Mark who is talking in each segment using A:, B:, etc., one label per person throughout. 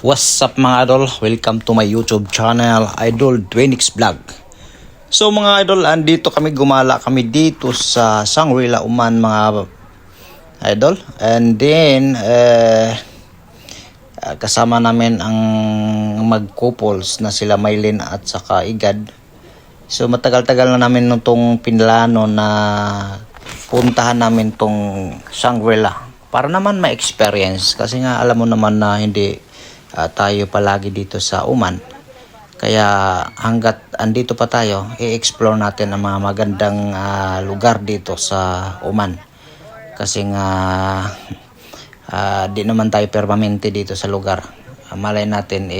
A: What's up mga idol? Welcome to my YouTube channel, Idol Dwenix Vlog. So mga idol, andito kami, gumala kami dito sa Shangri-La, Oman mga idol. And then kasama namin ang mag-couples na sila Maylin at saka Igad. So matagal-tagal na namin nitong pinlano na puntahan namin tong Shangri-La para naman ma-experience, kasi nga alam mo naman na hindi tayo palagi dito sa Oman. Kaya hanggat andito pa tayo, i-explore natin ang mga magandang lugar dito sa Oman. Kasi nga di naman tayo permanente dito sa lugar. Malay natin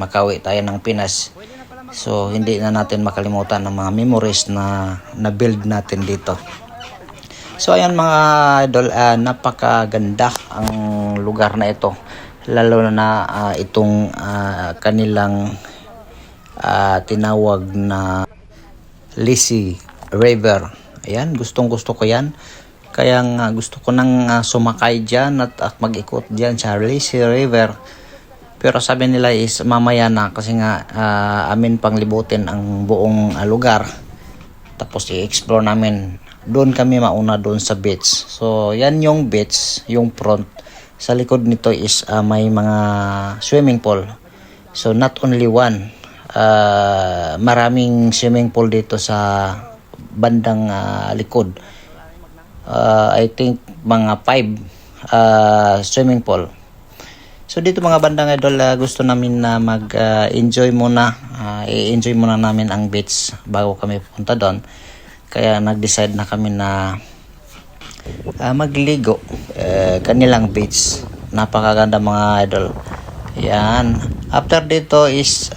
A: makauwi tayo ng Pinas. So hindi na natin makalimutan ang mga memories na na-build natin dito. So ayan mga idol, napakaganda ang lugar na ito. Lalo na itong kanilang tinawag na Lisi River. Ayan, gustong gusto ko yan. Kaya nga gusto ko nang sumakay dyan at mag-ikot dyan sa Lisi River. Pero sabi nila is mamaya na, kasi nga amin pang libutin ang buong lugar. Tapos i-explore namin. Doon kami mauna doon sa beach. So yan yung beach, yung front. Sa likod nito is may mga swimming pool. So not only one, maraming swimming pool dito sa bandang likod. I think mga 5 swimming pool. So dito mga bandang idol, gusto namin na mag-enjoy muna. I-enjoy muna namin ang beach bago kami punta doon. Kaya nag-decide na kami na magligo kanilang beach. Napakaganda mga idol. Yan. After dito is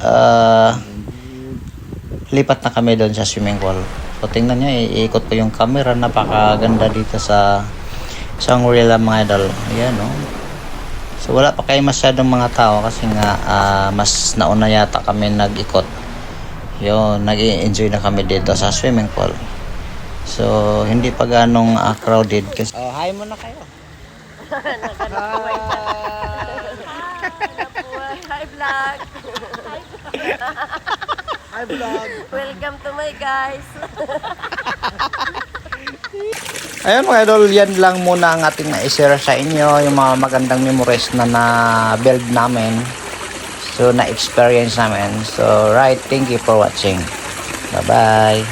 A: lipat na kami doon sa swimming pool. So tingnan nyo, iikot ko yung camera. Napakaganda dito sa Shangri-La mga idol. Ayan, no? So wala pa kayo masyadong mga tao kasi nga mas nauna yata kami nag-ikot. Yun, nag-i-enjoy na kami dito sa swimming pool. So, hindi pa ganong crowded kasi... Oh, hi muna kayo.
B: Hi vlog.
C: Hi vlog.
B: Welcome to my guys.
A: Ayun mga idol, yan lang muna ang ating na-share sa inyo, yung mga magandang memories na na-build namin. So, na-experience namin. So, right, thank you for watching. Bye-bye.